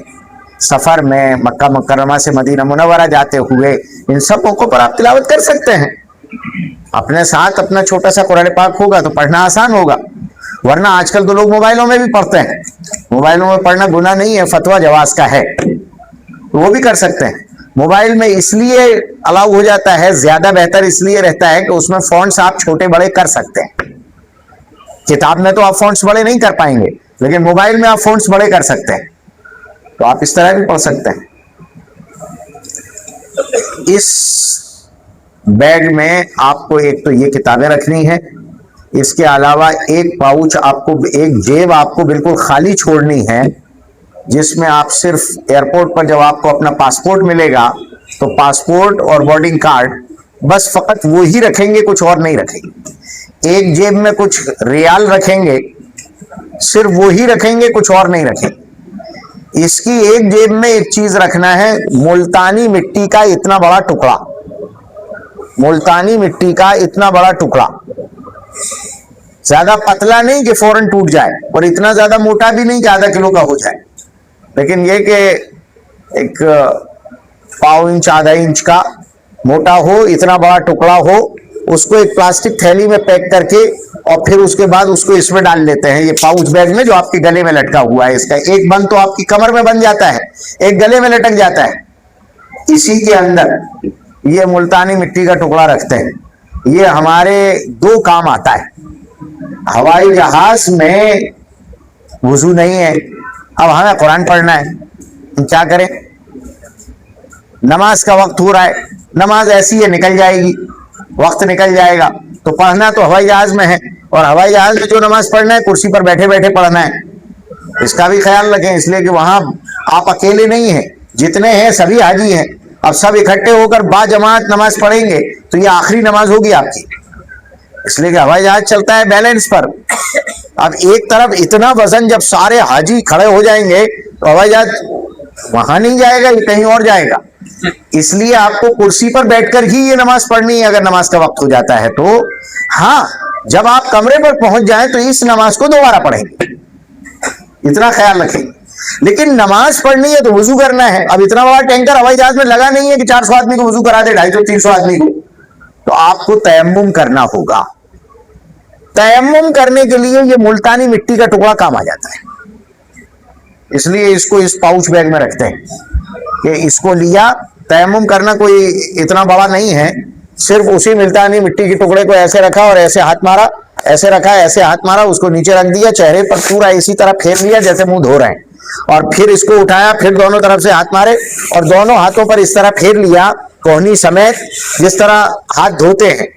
سفر میں، مکہ مکرمہ سے مدینہ منورہ جاتے ہوئے، ان سب موقعوں پر آپ تلاوت کر سکتے ہیں. اپنے ساتھ اپنا چھوٹا سا قرآن پاک ہوگا تو پڑھنا آسان ہوگا. ورنہ آج کل تو لوگ موبائلوں میں بھی پڑھتے ہیں، موبائلوں میں پڑھنا گناہ نہیں ہے، فتویٰ جواز کا ہے، وہ بھی کر سکتے ہیں. موبائل میں اس لیے الاؤ ہو جاتا ہے، زیادہ بہتر اس لیے رہتا ہے کہ اس میں فونٹس آپ چھوٹے بڑے کر سکتے ہیں. کتاب میں تو آپ فونٹس بڑے نہیں کر پائیں گے لیکن موبائل میں آپ فونٹس بڑے کر سکتے ہیں، تو آپ اس طرح بھی پڑھ سکتے ہیں. اس بیگ میں آپ کو ایک تو یہ کتابیں رکھنی ہے، اس کے علاوہ ایک پاؤچ آپ کو، ایک جیب آپ کو بالکل خالی چھوڑنی ہے جس میں آپ صرف ایئرپورٹ پر جب آپ کو اپنا پاسپورٹ ملے گا تو پاسپورٹ اور بورڈنگ کارڈ بس فقط وہی رکھیں گے، کچھ اور نہیں رکھیں گے. ایک جیب میں کچھ ریال رکھیں گے، صرف وہی رکھیں گے، کچھ اور نہیں رکھیں گے. اس کی ایک جیب میں ایک چیز رکھنا ہے، ملتانی مٹی کا اتنا بڑا ٹکڑا، ملتانی مٹی کا اتنا بڑا ٹکڑا، زیادہ پتلا نہیں کہ فوراً ٹوٹ جائے اور اتنا زیادہ موٹا بھی نہیں کہ آدھا کلو کا ہو جائے، لیکن یہ کہ ایک پاؤ انچ آدھا انچ کا موٹا ہو، اتنا بڑا ٹکڑا ہو. اس کو ایک پلاسٹک تھیلی میں پیک کر کے اور پھر اس کے بعد اس کو اس میں ڈال لیتے ہیں، یہ پاؤچ بیگ میں جو آپ کے گلے میں لٹکا ہوا ہے. اس کا ایک بند تو آپ کی کمر میں بن جاتا ہے، ایک گلے میں لٹک جاتا ہے. اسی کے اندر یہ ملتانی مٹی کا ٹکڑا رکھتے ہیں. یہ ہمارے دو کام آتا ہے. ہوائی جہاز میں وضو نہیں ہے، اب ہمیں قرآن پڑھنا ہے، ہم کیا کریں؟ نماز کا وقت ہو رہا ہے، نماز ایسی ہے نکل جائے گی، وقت نکل جائے گا، تو پڑھنا تو ہوائی جہاز میں ہے، اور ہوائی جہاز میں جو نماز پڑھنا ہے کرسی پر بیٹھے بیٹھے پڑھنا ہے. اس کا بھی خیال رکھیں، اس لیے کہ وہاں آپ اکیلے نہیں ہیں، جتنے ہیں سبھی حاجی ہیں. اب سب اکٹھے ہو کر با جماعت نماز پڑھیں گے تو یہ آخری نماز ہوگی آپ کی، اس لیے کہ ہوائی جہاز چلتا ہے بیلنس پر. اب ایک طرف اتنا وزن، جب سارے حاجی کھڑے ہو جائیں گے تو ہوائی جہاز وہاں نہیں جائے گا، یہ کہیں اور جائے گا. اس لیے آپ کو کرسی پر بیٹھ کر ہی یہ نماز پڑھنی ہے اگر نماز کا وقت ہو جاتا ہے تو. ہاں، جب آپ کمرے پر پہنچ جائیں تو اس نماز کو دوبارہ پڑھیں گے، اتنا خیال رکھیں. لیکن نماز پڑھنی ہے تو وضو کرنا ہے. اب اتنا بڑا ٹینکر ہوائی جہاز میں لگا نہیں ہے کہ 400 آدمی کو وضو کرا دے، 250-300 آدمی کو، تو آپ کو تیمم کرنا ہوگا. تیمم کرنے کے لیے یہ ملتانی مٹی کا ٹکڑا کام آ جاتا ہے، اس لیے اس کو اس پاؤچ بیگ میں رکھتے ہیں کہ اس کو لیا. تیمم کرنا کوئی اتنا بڑا نہیں ہے، صرف اسی ملتانی مٹی کے ٹکڑے کو ایسے رکھا اور ایسے ہاتھ مارا، ایسے رکھا ایسے ہاتھ مارا، اس کو نیچے رکھ دیا، چہرے پر پورا اسی طرح پھیر لیا جیسے منہ دھو رہے ہیں، اور پھر اس کو اٹھایا، پھر دونوں طرف سے ہاتھ مارے اور دونوں ہاتھوں پر اس طرح پھیر لیا کوہنی سمیت، جس طرح ہاتھ دھوتے ہیں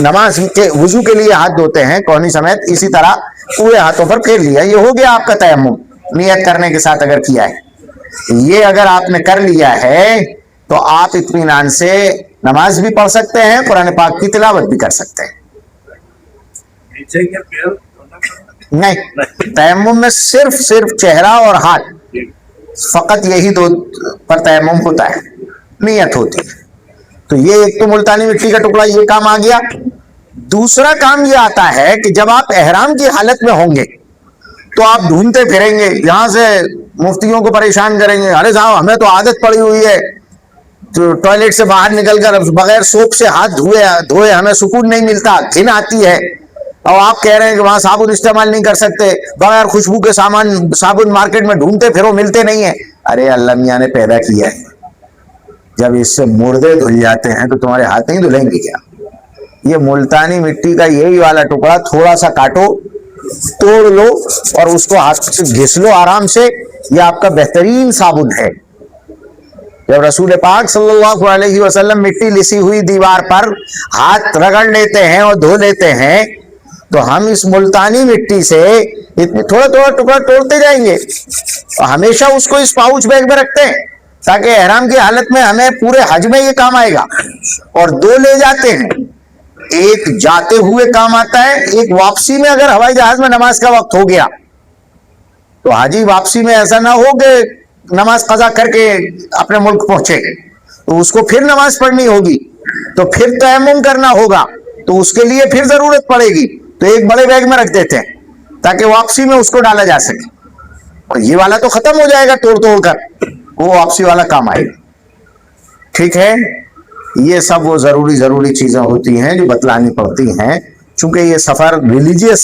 نماز کے وضو کے لیے ہاتھ دھوتے ہیں کوہنی سمیت، اسی طرح پورے ہاتھوں پر پھیر لیا. یہ ہو گیا آپ کا تیمم، نیت کرنے کے ساتھ اگر کیا ہے. یہ اگر آپ نے کر لیا ہے تو آپ اطمینان سے نماز بھی پڑھ سکتے ہیں، قرآن پاک کی تلاوت بھی کر سکتے ہیں. نہیں، تیمم میں صرف چہرہ اور ہاتھ، فقط یہی دو پر تیمم ہوتا ہے، نیت ہوتی ہے. تو یہ ایک تو ملتانی مٹی کا ٹکڑا یہ کام آ گیا. دوسرا کام یہ آتا ہے کہ جب آپ احرام کی حالت میں ہوں گے تو آپ ڈھونڈتے پھریں گے، یہاں سے مفتیوں کو پریشان کریں گے، ارے صاحب ہمیں تو عادت پڑی ہوئی ہے تو ٹوائلٹ سے باہر نکل کر بغیر سوپ سے ہاتھ دھوئے ہمیں سکون نہیں ملتا، گھن آتی ہے. اور آپ کہہ رہے ہیں کہ وہاں صابن استعمال نہیں کر سکتے, بغیر خوشبو کے صابن مارکیٹ میں ڈھونڈتے پھرو ملتے نہیں ہیں. ارے اللہ میاں نے پیدا کیا ہے, جب اس سے مردے دھل جاتے ہیں تو تمہارے ہاتھ نہیں دھلیں گے کیا؟ یہ ملتانی مٹی کا یہی والا ٹکڑا تھوڑا سا کاٹو, توڑ لو اور اس کو ہاتھ سے گھس لو آرام سے, یہ آپ کا بہترین صابن ہے. جب رسول پاک صلی اللہ علیہ وسلم مٹی لسی ہوئی دیوار پر ہاتھ رگڑ لیتے ہیں اور دھو لیتے ہیں, تو ہم اس ملتانی مٹی سے تھوڑا تھوڑا ٹکڑا توڑتے جائیں گے اور ہمیشہ اس کو اس پاؤچ بیگ میں رکھتے ہیں تاکہ احرام کی حالت میں ہمیں پورے حج میں یہ کام آئے گا. اور دو لے جاتے ہیں, ایک جاتے ہوئے کام آتا ہے, ایک واپسی میں اگر ہوائی جہاز میں نماز کا وقت ہو گیا تو حاجی واپسی میں ایسا نہ ہو کہ نماز قضا کر کے اپنے ملک پہنچے تو اس کو پھر نماز پڑھنی ہوگی, تو پھر تیمم کرنا ہوگا, تو اس کے لیے پھر ضرورت پڑے گی, تو ایک بڑے بیگ میں رکھ دیتے ہیں تاکہ واپسی میں اس کو ڈالا جا سکے. اور یہ والا تو ختم ہو جائے گا توڑ توڑ کر, وہ واپسی والا کام آئے گا. ٹھیک ہے, یہ سب وہ ضروری چیزیں ہوتی ہیں جو بتلانی پڑتی ہیں. چونکہ یہ سفر ریلیجیس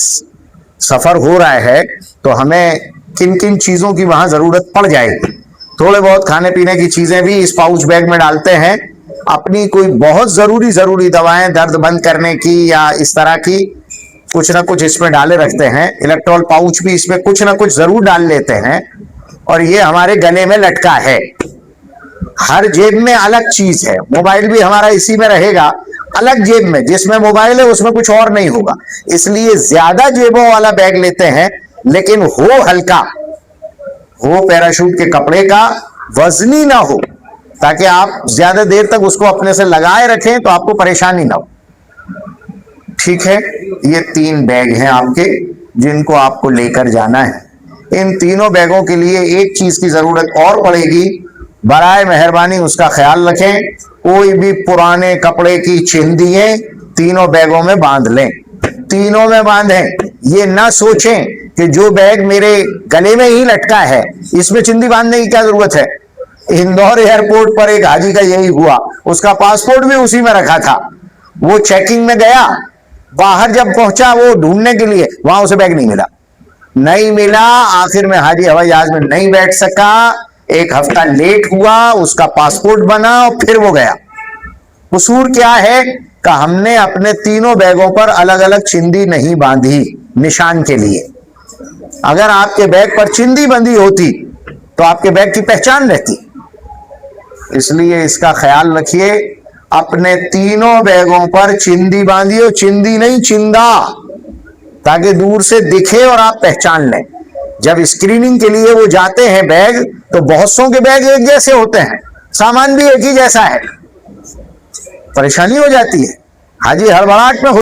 سفر ہو رہا ہے تو ہمیں کن کن چیزوں کی وہاں ضرورت پڑ جائے گی. تھوڑے بہت کھانے پینے کی چیزیں بھی اس پاؤچ بیگ میں ڈالتے ہیں, اپنی کوئی بہت ضروری دوائیں درد بند کرنے کی یا اس طرح کی کچھ نہ کچھ اس میں ڈالے رکھتے ہیں. الیکٹرول پاؤچ بھی اس میں کچھ نہ کچھ ضرور ڈال لیتے ہیں, اور یہ ہمارے گلے میں لٹکا ہے. ہر جیب میں الگ چیز ہے, موبائل بھی ہمارا اسی میں رہے گا الگ جیب میں, جس میں موبائل ہے اس میں کچھ اور نہیں ہوگا. اس لیے زیادہ جیبوں والا بیگ لیتے ہیں, لیکن ہو ہلکا, ہو پیراشوٹ کے کپڑے کا, وزنی نہ ہو, تاکہ آپ زیادہ دیر تک اس کو اپنے سے لگائے رکھیں تو آپ کو پریشانی نہ ہو. ٹھیک ہے, یہ 3 بیگ ہیں آپ کے جن کو آپ کو لے کر جانا ہے. ان تینوں بیگوں کے لیے ایک چیز کی ضرورت اور پڑے گی, برائے مہربانی اس کا خیال رکھیں, کوئی بھی پرانے کپڑے کی چندیاں تینوں بیگوں میں باندھ لیں, تینوں میں باندھیں. یہ نہ سوچیں کہ جو بیگ میرے گلے میں ہی لٹکا ہے اس میں چندی باندھنے کی کیا ضرورت ہے. اندور ایئرپورٹ پر ایک حاجی کا یہی ہوا, اس کا پاسپورٹ بھی اسی میں رکھا تھا, وہ چیکنگ میں گیا, باہر جب پہنچا وہ ڈھونڈنے کے لیے, وہاں اسے بیگ نہیں ملا, آخر میں حاجی ہوائی جہاز میں نہیں بیٹھ سکا, 1 ہفتہ لیٹ ہوا, اس کا پاسپورٹ بنا اور پھر وہ گیا. قصور کیا ہے کہ ہم نے اپنے تینوں بیگوں پر الگ الگ چندی نہیں باندھی نشان کے لیے. اگر آپ کے بیگ پر چندی بندھی ہوتی تو آپ کے بیگ کی پہچان رہتی. اس لیے اس کا خیال رکھیے, اپنے تینوں بیگوں پر چندی باندھیے, چندی نہیں چندا, تاکہ دور سے دکھے اور آپ پہچان لیں. جب اسکریننگ کے لیے وہ جاتے ہیں بیگ, تو بہت سو کے بیگ ایک جیسے ہوتے ہیں, سامان بھی ایک ہی جیسا ہے, پریشانی ہو جاتی ہے. حاجی ہڑبڑاہٹ میں